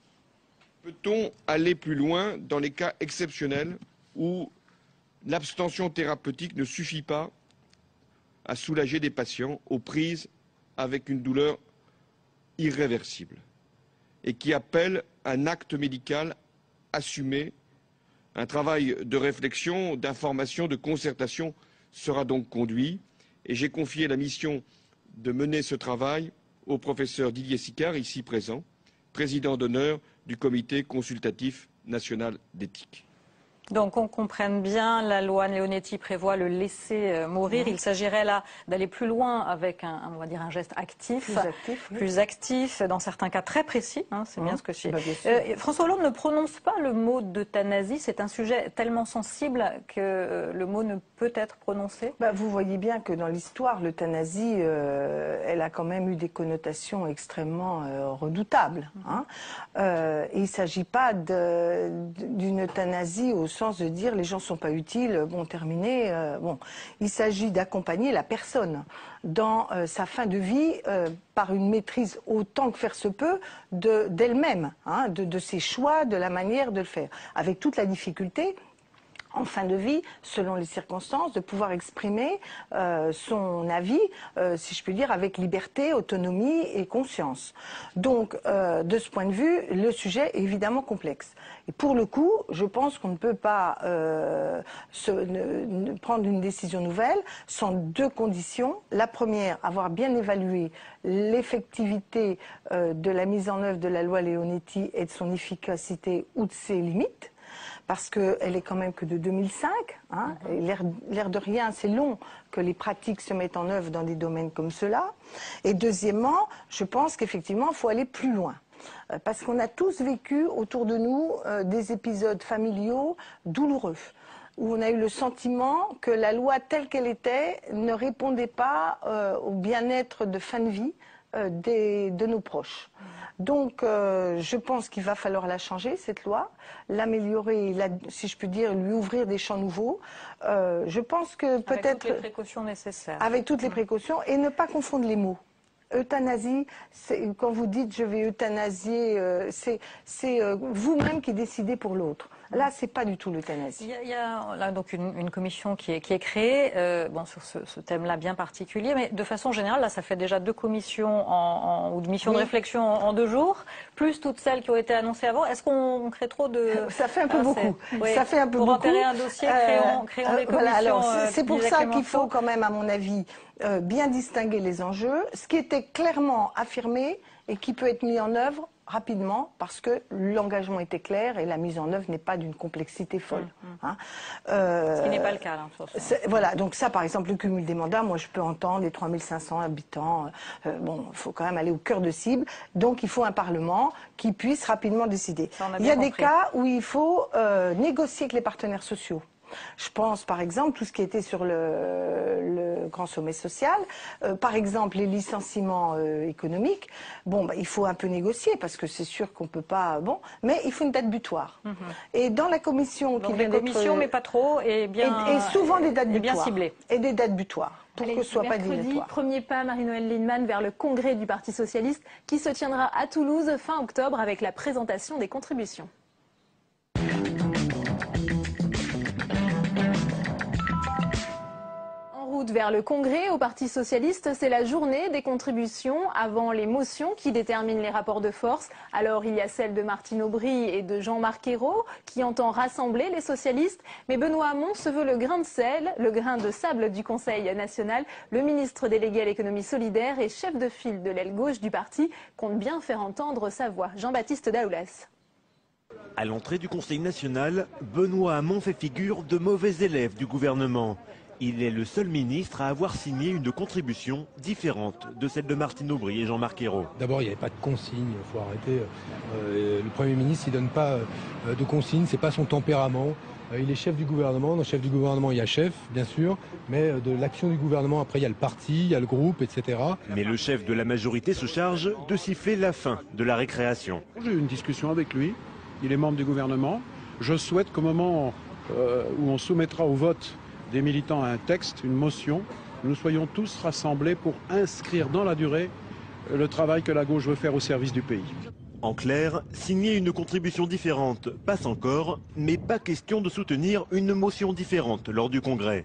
Peut-on aller plus loin dans les cas exceptionnels où l'abstention thérapeutique ne suffit pas à soulager des patients aux prises avec une douleur irréversible et qui appellent un acte médical assumé? Un travail de réflexion, d'information, de concertation sera donc conduit et j'ai confié la mission de mener ce travail au professeur Didier Sicard, ici présent, président d'honneur du comité consultatif national d'éthique. Donc on comprenne bien, la loi Leonetti prévoit le laisser mourir. Il s'agirait là d'aller plus loin avec on va dire un geste actif, plus actif, dans certains cas très précis. C'est bien ce que c'est. François Hollande ne prononce pas le mot d'euthanasie. C'est un sujet tellement sensible que le mot ne peut être prononcé. Vous voyez bien que dans l'histoire, l'euthanasie, elle a quand même eu des connotations extrêmement redoutables. Et il ne s'agit pas d'une euthanasie au sens de dire les gens ne sont pas utiles, bon, terminé. Il s'agit d'accompagner la personne dans sa fin de vie par une maîtrise autant que faire se peut d'elle-même, de ses choix, de la manière de le faire, avec toute la difficulté en fin de vie, selon les circonstances, de pouvoir exprimer son avis, si je puis dire, avec liberté, autonomie et conscience. Donc, de ce point de vue, le sujet est évidemment complexe. Et pour le coup, je pense qu'on ne peut pas prendre une décision nouvelle sans deux conditions. La première, avoir bien évalué l'effectivité de la mise en œuvre de la loi Leonetti et de son efficacité ou de ses limites. Parce qu'elle est quand même que de 2005. Et l'air de rien, c'est long que les pratiques se mettent en œuvre dans des domaines comme cela. Et deuxièmement, je pense qu'effectivement, il faut aller plus loin. Parce qu'on a tous vécu autour de nous des épisodes familiaux douloureux, où on a eu le sentiment que la loi telle qu'elle était ne répondait pas au bien-être de fin de vie de nos proches. Donc, je pense qu'il va falloir la changer, cette loi, l'améliorer, si je puis dire, lui ouvrir des champs nouveaux. Je pense que peut-être... Avec toutes les précautions nécessaires. Avec toutes les précautions, et ne pas confondre les mots. Euthanasie, quand vous dites je vais euthanasier, c'est vous-même qui décidez pour l'autre. Là, c'est pas du tout l'euthanasie. Il y a là donc une commission qui est créée bon, sur ce thème-là bien particulier, mais de façon générale, là, ça fait déjà 2 commissions ou de missions de réflexion en 2 jours, plus toutes celles qui ont été annoncées avant. Est-ce qu'on crée trop de... Ça fait un peu beaucoup. Oui. Ça fait un peu pour beaucoup. Enterrer un dossier, créons des commissions. Voilà, alors c'est pour ça qu'il faut quand même, à mon avis, bien distinguer les enjeux. Ce qui était clairement affirmé et qui peut être mis en œuvre rapidement parce que l'engagement était clair et la mise en œuvre n'est pas d'une complexité folle. Hein. Ce qui n'est pas le cas. Là, voilà, donc ça par exemple le cumul des mandats, moi je peux entendre les 3500 habitants, bon il faut quand même aller au cœur de cible, donc il faut un Parlement qui puisse rapidement décider. Il y a des cas où il faut négocier avec les partenaires sociaux. Je pense par exemple tout ce qui était sur le grand sommet social, par exemple les licenciements économiques. Bon, il faut un peu négocier parce que c'est sûr qu'on peut pas. Bon, mais il faut une date butoir. Et dans la commission qui vient d'être, mais pas trop, et bien et souvent des dates butoirs, bien ciblées et des dates butoirs pour que ce soit pas dilatoire. Premier pas, Marie-Noëlle Lienemann, vers le congrès du Parti socialiste qui se tiendra à Toulouse fin octobre avec la présentation des contributions. Vers le congrès au Parti socialiste, c'est la journée des contributions avant les motions qui déterminent les rapports de force. Alors il y a celle de Martine Aubry et de Jean-Marc Ayrault qui entend rassembler les socialistes. Mais Benoît Hamon se veut le grain de sel, le grain de sable du Conseil national. Le ministre délégué à l'économie solidaire et chef de file de l'aile gauche du parti compte bien faire entendre sa voix. Jean-Baptiste Daoulas. À l'entrée du Conseil national, Benoît Hamon fait figure de mauvais élève du gouvernement. Il est le seul ministre à avoir signé une contribution différente de celle de Martine Aubry et Jean-Marc Ayrault. D'abord, il n'y avait pas de consigne, il faut arrêter. Le Premier ministre, il ne donne pas de consigne, ce n'est pas son tempérament. Il est chef du gouvernement. Dans le chef du gouvernement, il y a chef, bien sûr, mais de l'action du gouvernement, après, il y a le parti, il y a le groupe, etc. Mais le chef de la majorité se charge de siffler la fin de la récréation. J'ai eu une discussion avec lui, il est membre du gouvernement. Je souhaite qu'au moment où on soumettra au vote des militants à un texte, une motion, nous soyons tous rassemblés pour inscrire dans la durée le travail que la gauche veut faire au service du pays. En clair, signer une contribution différente passe encore, mais pas question de soutenir une motion différente lors du congrès.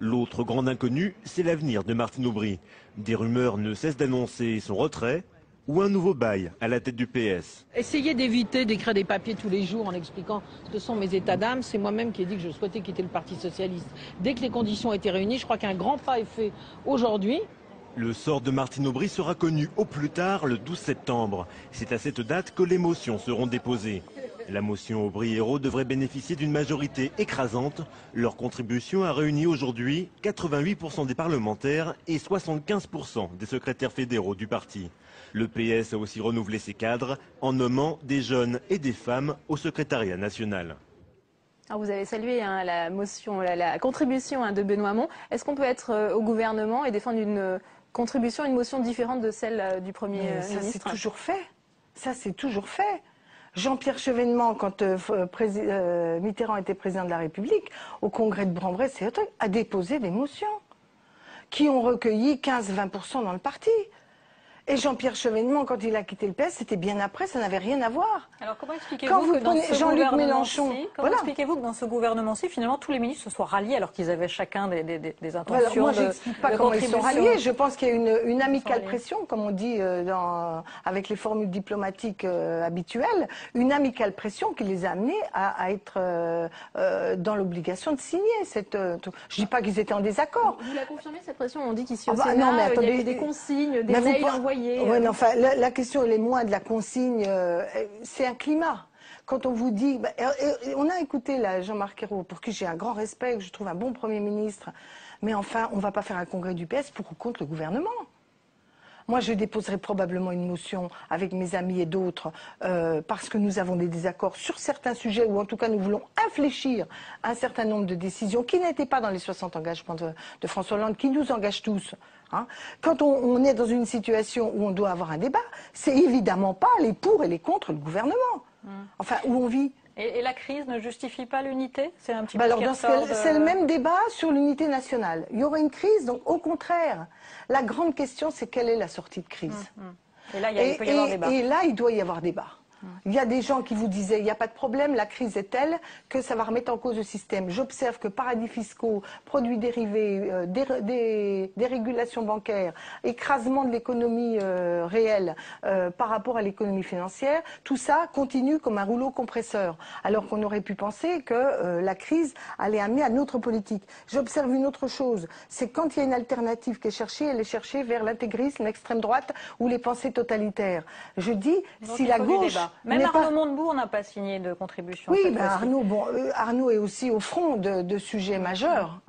L'autre grande inconnue, c'est l'avenir de Martine Aubry. Des rumeurs ne cessent d'annoncer son retrait ou un nouveau bail à la tête du PS. Essayez d'éviter d'écrire des papiers tous les jours en expliquant ce que sont mes états d'âme. C'est moi-même qui ai dit que je souhaitais quitter le Parti socialiste. Dès que les conditions ont été réunies, je crois qu'un grand pas est fait aujourd'hui. Le sort de Martine Aubry sera connu au plus tard le 12 septembre. C'est à cette date que les motions seront déposées. La motion Aubry-Ayrault devrait bénéficier d'une majorité écrasante. Leur contribution a réuni aujourd'hui 88% des parlementaires et 75% des secrétaires fédéraux du parti. Le PS a aussi renouvelé ses cadres en nommant des jeunes et des femmes au secrétariat national. Alors vous avez salué la motion, la contribution de Benoît Hamon. Est-ce qu'on peut être au gouvernement et défendre une contribution, une motion différente de celle du Premier ministre? Ça c'est toujours fait. Ça c'est toujours fait. Jean-Pierre Chevènement, quand Mitterrand était président de la République, au congrès de Brambrest, a déposé des motions qui ont recueilli 15-20% dans le parti. Et Jean-Pierre Chevènement, quand il a quitté le PS, c'était bien après, ça n'avait rien à voir. Alors comment expliquez-vous que dans ce Jean-Luc Mélenchon, expliquez-vous que dans ce gouvernement-ci, finalement, tous les ministres se soient ralliés alors qu'ils avaient chacun des intentions moi, je n'explique pas comment ils sont ralliés. Je pense qu'il y a une amicale pression, comme on dit avec les formules diplomatiques habituelles, une amicale pression qui les a amenés à être dans l'obligation de signer cette. Je dis pas qu'ils étaient en désaccord. Vous la confirmez cette pression? On dit qu'ici au Sénat, il y a eu des consignes, des mails envoyés. Ouais, mais enfin, la question elle est moins de la consigne. C'est un climat. Quand on vous dit, on a écouté Jean-Marc Ayrault, pour qui j'ai un grand respect, que je trouve un bon Premier ministre, mais enfin, on ne va pas faire un congrès du PS pour ou contre le gouvernement. Moi, je déposerai probablement une motion avec mes amis et d'autres parce que nous avons des désaccords sur certains sujets ou en tout cas nous voulons infléchir un certain nombre de décisions qui n'étaient pas dans les 60 engagements de François Hollande, qui nous engagent tous. Hein. Quand on est dans une situation où on doit avoir un débat, c'est évidemment pas les pour et les contre le gouvernement. Enfin, où on vit. Et la crise ne justifie pas l'unité? C'est un petit peu alors, c'est le même débat sur l'unité nationale. Il y aura une crise, donc au contraire, la grande question, c'est quelle est la sortie de crise. Et là, il peut y avoir débat. Et là, il doit y avoir débat. Il y a des gens qui vous disaient, il n'y a pas de problème, la crise est telle que ça va remettre en cause le système. J'observe que paradis fiscaux, produits dérivés, dérégulation bancaire, écrasement de l'économie réelle par rapport à l'économie financière, tout ça continue comme un rouleau compresseur. Alors qu'on aurait pu penser que la crise allait amener à notre politique. J'observe une autre chose, c'est quand il y a une alternative qui est cherchée, elle est cherchée vers l'intégrisme, l'extrême droite ou les pensées totalitaires. Je dis, donc, si la gauche... Même Arnaud Montebourg n'a pas signé de contribution. Oui, ben Arnaud est aussi au front de sujets majeurs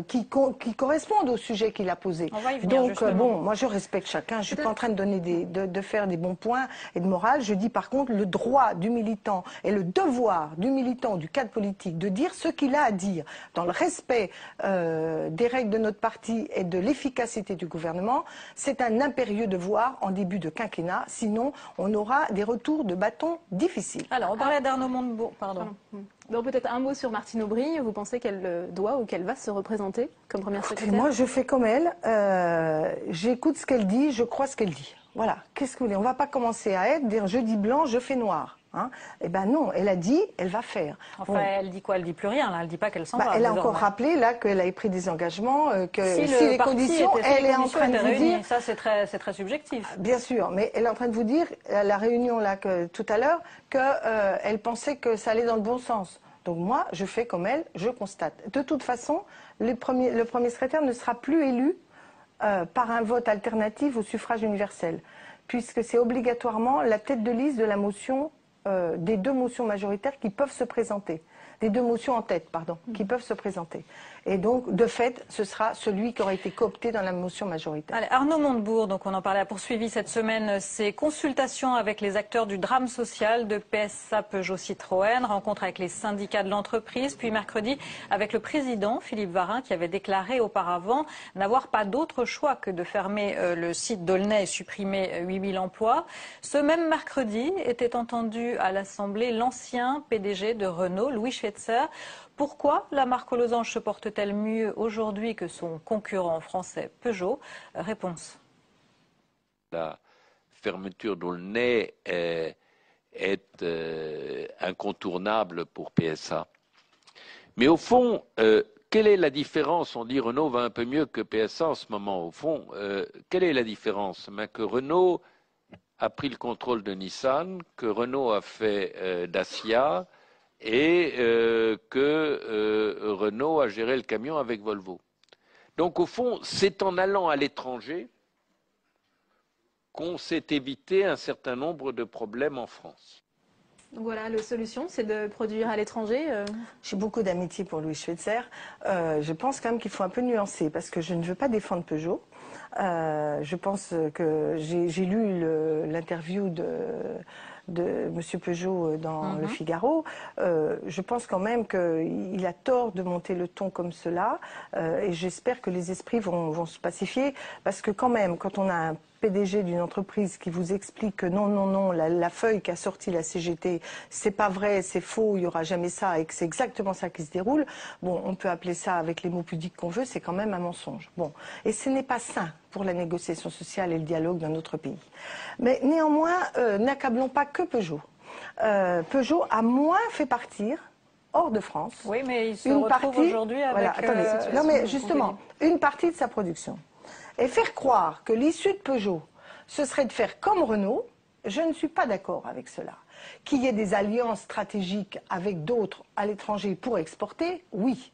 qui correspondent au sujet qu'il a posé. On va y venir, donc, moi je respecte chacun. Je ne suis pas en train de donner de faire des bons points et de morale. Je dis par contre le droit du militant et le devoir du militant, du cadre politique, de dire ce qu'il a à dire dans le respect des règles de notre parti et de l'efficacité du gouvernement. C'est un impérieux devoir en début de quinquennat. Sinon, on aura des retours de bâton difficiles. Alors, on parlait d'Arnaud Montebourg, pardon. Donc peut-être un mot sur Martine Aubry. Vous pensez qu'elle doit ou qu'elle va se représenter comme première secrétaire? Moi, je fais comme elle. J'écoute ce qu'elle dit, je crois ce qu'elle dit. Voilà. Qu'est-ce que vous voulez? On ne va pas commencer à dire je dis blanc, je fais noir. Eh ben non, elle a dit, elle va faire. Enfin, elle dit quoi? Elle dit plus rien, là. Elle dit pas qu'elle s'en va. Elle a encore rappelé là qu'elle avait pris des engagements, que si les conditions, elle est en train de vous dire. Ça, c'est très subjectif. Bien sûr, mais elle est en train de vous dire à la réunion là tout à l'heure qu'elle pensait que ça allait dans le bon sens. Donc moi, je fais comme elle, je constate. De toute façon, le premier secrétaire ne sera plus élu par un vote alternatif au suffrage universel, puisque c'est obligatoirement la tête de liste de la motion. Des deux motions majoritaires qui peuvent se présenter, des deux motions en tête, pardon, qui peuvent se présenter. Et donc, de fait, ce sera celui qui aura été coopté dans la motion majoritaire. Allez, Arnaud Montebourg, donc on en parlait, a poursuivi cette semaine ses consultations avec les acteurs du drame social de PSA Peugeot Citroën, rencontre avec les syndicats de l'entreprise, puis mercredi avec le président Philippe Varin qui avait déclaré auparavant n'avoir pas d'autre choix que de fermer le site d'Aulnay et supprimer 8000 emplois. Ce même mercredi était entendu à l'Assemblée l'ancien PDG de Renault, Louis Schweitzer. Pourquoi la marque aux losanges se porte-t-elle mieux aujourd'hui que son concurrent français Peugeot? Réponse. La fermeture d'Aulnay est incontournable pour PSA. Mais au fond, quelle est la différence? On dit Renault va un peu mieux que PSA en ce moment. Au fond, quelle est la différence? Que Renault a pris le contrôle de Nissan, que Renault a fait Dacia, et que Renault a géré le camion avec Volvo. Donc au fond, c'est en allant à l'étranger qu'on s'est évité un certain nombre de problèmes en France. Donc voilà, la solution, c'est de produire à l'étranger. J'ai beaucoup d'amitié pour Louis Schweitzer. Je pense quand même qu'il faut un peu nuancer, parce que je ne veux pas défendre Peugeot. Je pense que j'ai lu l'interview de M. Peugeot dans Le Figaro. Je pense quand même qu'il a tort de monter le ton comme cela, et j'espère que les esprits vont se pacifier, parce que quand même, quand on a un PDG d'une entreprise qui vous explique que non, la feuille qu'a sorti la CGT, c'est pas vrai, c'est faux, il n'y aura jamais ça, et que c'est exactement ça qui se déroule, bon, on peut appeler ça avec les mots pudiques qu'on veut, c'est quand même un mensonge. Bon, et ce n'est pas sain pour la négociation sociale et le dialogue dans notre pays. Mais néanmoins, n'accablons pas que Peugeot. Peugeot a moins fait partir hors de France. Oui, mais il se retrouve aujourd'hui avec... Voilà, attendez, non mais justement, une partie de sa production. Et faire croire que l'issue de Peugeot, ce serait de faire comme Renault, je ne suis pas d'accord avec cela. Qu'il y ait des alliances stratégiques avec d'autres à l'étranger pour exporter, oui.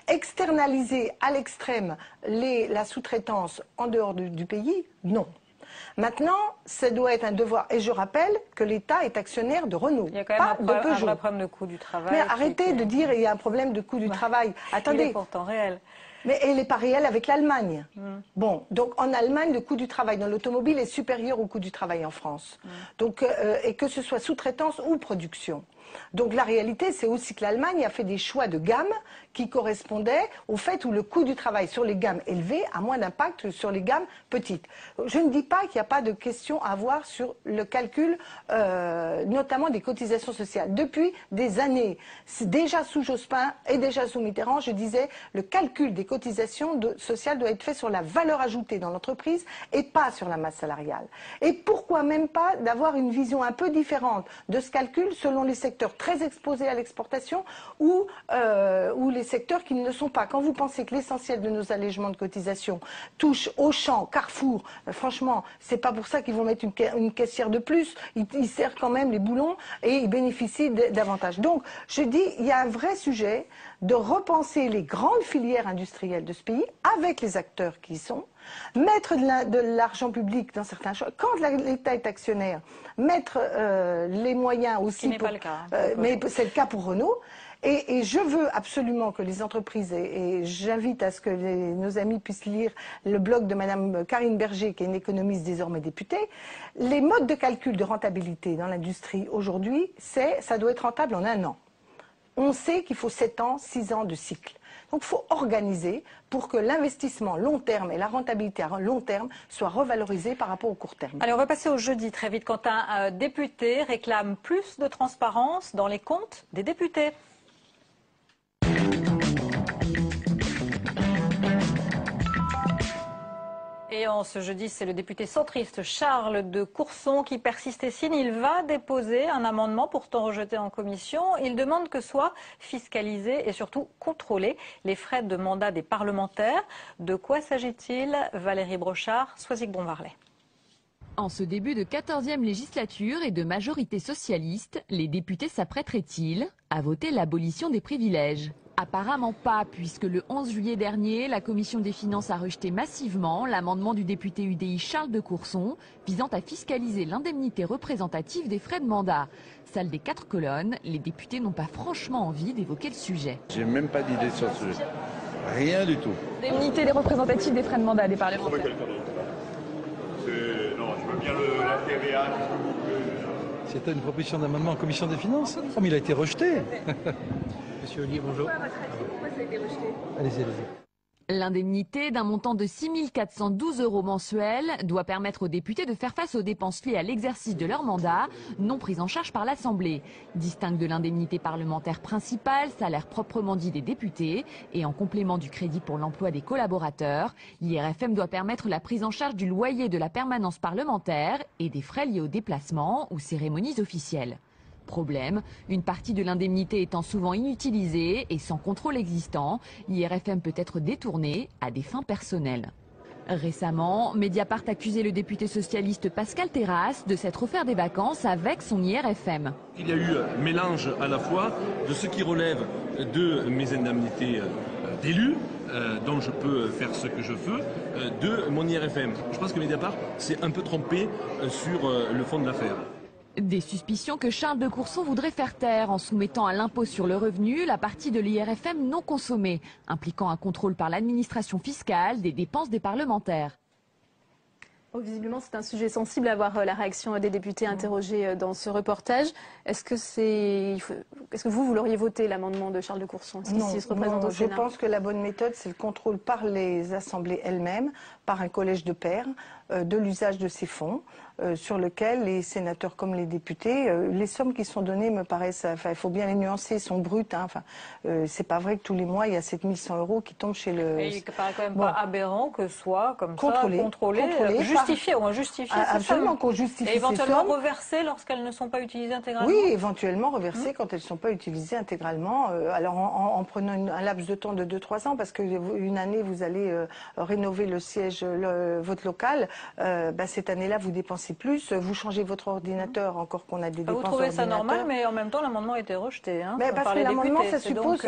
Externaliser à l'extrême la sous-traitance en dehors du pays, non. Maintenant, ça doit être un devoir. Et je rappelle que l'État est actionnaire de Renault, il y a quand même pas de Peugeot. Un vrai problème de coût du travail. Mais arrêtez de dire qu'il y a un problème de coût du travail. Attendez. Il est pourtant réel. Mais il n'est pas réel avec l'Allemagne. Bon, donc en Allemagne, le coût du travail dans l'automobile est supérieur au coût du travail en France. Donc, et que ce soit sous-traitance ou production. Donc la réalité, c'est aussi que l'Allemagne a fait des choix de gamme qui correspondaient au fait où le coût du travail sur les gammes élevées a moins d'impact sur les gammes petites. Je ne dis pas qu'il n'y a pas de question à avoir sur le calcul, notamment des cotisations sociales. Depuis des années, déjà sous Jospin et déjà sous Mitterrand, je disais le calcul des cotisations sociales doit être fait sur la valeur ajoutée dans l'entreprise et pas sur la masse salariale. Et pourquoi même pas d'avoir une vision un peu différente de ce calcul selon les secteurs très exposés à l'exportation ou les secteurs qui ne le sont pas. Quand vous pensez que l'essentiel de nos allégements de cotisations touche Auchan, Carrefour, franchement, c'est pas pour ça qu'ils vont mettre une caissière de plus. Ils serrent quand même les boulons et ils bénéficient davantage. Donc, je dis, il y a un vrai sujet de repenser les grandes filières industrielles de ce pays avec les acteurs qui y sont, mettre de l'argent public dans certains choix. Quand l'État est actionnaire, mettre les moyens aussi. Ce qui n'est pas le cas. Mais c'est le cas pour Renault. Et je veux absolument que les entreprises, et j'invite à ce que nos amis puissent lire le blog de Madame Karine Berger, qui est une économiste désormais députée, les modes de calcul de rentabilité dans l'industrie aujourd'hui, ça doit être rentable en 1 an. On sait qu'il faut 7 ans, 6 ans de cycle. Donc il faut organiser pour que l'investissement long terme et la rentabilité à long terme soient revalorisés par rapport au court terme. Allez, on va passer au jeudi très vite. Quand un député réclame plus de transparence dans les comptes des députés. Et en ce jeudi, c'est le député centriste Charles de Courson qui persiste et signe. Il va déposer un amendement pourtant rejeté en commission. Il demande que soient fiscalisés et surtout contrôlés les frais de mandat des parlementaires. De quoi s'agit-il? Valérie Brochard, Soisig-Bonvarlet. En ce début de 14e législature et de majorité socialiste, les députés s'apprêteraient-ils à voter l'abolition des privilèges? Apparemment pas, puisque le 11 juillet dernier, la Commission des finances a rejeté massivement l'amendement du député UDI Charles de Courson visant à fiscaliser l'indemnité représentative des frais de mandat. Salle des 4 colonnes, les députés n'ont pas franchement envie d'évoquer le sujet. J'ai même pas d'idée sur ce sujet. Rien du tout. L'indemnité des représentatives des frais de mandat des parlementaires. Non, je veux bien la TVA. C'était une proposition d'amendement en commission des finances. Oh, mais il a été rejeté. Monsieur Ollier, bonjour. Pourquoi ça a été rejeté? Allez-y, allez-y. L'indemnité d'un montant de 6 412 € mensuels doit permettre aux députés de faire face aux dépenses liées à l'exercice de leur mandat, non prises en charge par l'Assemblée. Distincte de l'indemnité parlementaire principale, salaire proprement dit des députés, et en complément du crédit pour l'emploi des collaborateurs, l'IRFM doit permettre la prise en charge du loyer de la permanence parlementaire et des frais liés aux déplacements ou cérémonies officielles. Problème, une partie de l'indemnité étant souvent inutilisée et sans contrôle existant, l'IRFM peut être détournée à des fins personnelles. Récemment, Mediapart accusait le député socialiste Pascal Terrasse de s'être offert des vacances avec son IRFM. Il y a eu mélange à la fois de ce qui relève de mes indemnités d'élu, dont je peux faire ce que je veux, de mon IRFM. Je pense que Mediapart s'est un peu trompé sur le fond de l'affaire. Des suspicions que Charles de Courson voudrait faire taire en soumettant à l'impôt sur le revenu la partie de l'IRFM non consommée, impliquant un contrôle par l'administration fiscale des dépenses des parlementaires. Oh, visiblement, c'est un sujet sensible à voir la réaction des députés interrogés dans ce reportage. Est-ce que vous l'auriez voté, l'amendement de Charles de Courson? Non, je pense que la bonne méthode, c'est le contrôle par les assemblées elles-mêmes, par un collège de pairs, de l'usage de ces fonds, sur lequel les sénateurs comme les députés, les sommes qui sont données me paraissent, enfin, il faut bien les nuancer, sont brutes. Hein, enfin, c'est pas vrai que tous les mois, il y a 7 100 € qui tombent chez le... Et il ne paraît quand même pas aberrant que soit comme contrôlé, justifié, on justifie absolument qu'on justifie. Et éventuellement ces sommes. Reversées lorsqu'elles ne sont pas utilisées intégralement. Oui, éventuellement reversées quand elles ne sont pas utilisées intégralement. Alors en prenant un laps de temps de 2-3 ans, parce qu'une année, vous allez rénover le siège, votre local. Cette année-là, vous dépensez plus, vous changez votre ordinateur, encore qu'on a des dépenses. Vous trouvez ça normal, mais en même temps, l'amendement a été rejeté. Hein, parce que l'amendement, ça suppose,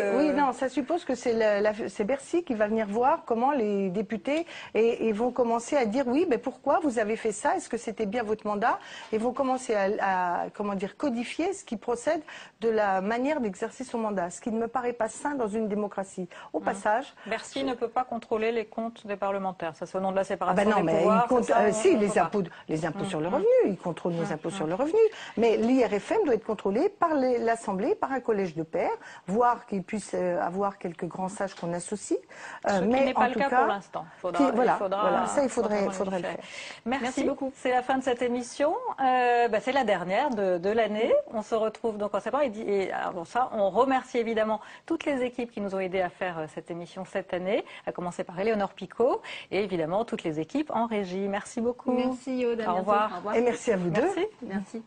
ça suppose que c'est Bercy qui va venir voir comment les députés et vont commencer à dire oui, mais pourquoi vous avez fait ça? Est-ce que c'était bien votre mandat? Et vont commencer à comment dire, codifier ce qui procède de la manière d'exercer son mandat, ce qui ne me paraît pas sain dans une démocratie. Au passage, Bercy ne peut pas contrôler les comptes des parlementaires. Ça, c'est au nom de la séparation des mais pouvoirs. les impôts sur le revenu, ils contrôlent nos impôts sur le revenu. Mais l'IRFM doit être contrôlé par l'Assemblée, par un collège de pairs, voire qu'il puisse avoir quelques grands sages qu'on associe. Ce qui n'est pas le cas pour l'instant. Il faudrait le faire. Merci beaucoup. C'est la fin de cette émission. C'est la dernière de l'année. On se retrouve donc en septembre. Et avant ça, on remercie évidemment toutes les équipes qui nous ont aidés à faire cette émission cette année, à commencer par Éléonore Picot et évidemment toutes les équipes en régie. Merci beaucoup. Merci Aude. Au revoir. Et merci à vous deux. Merci.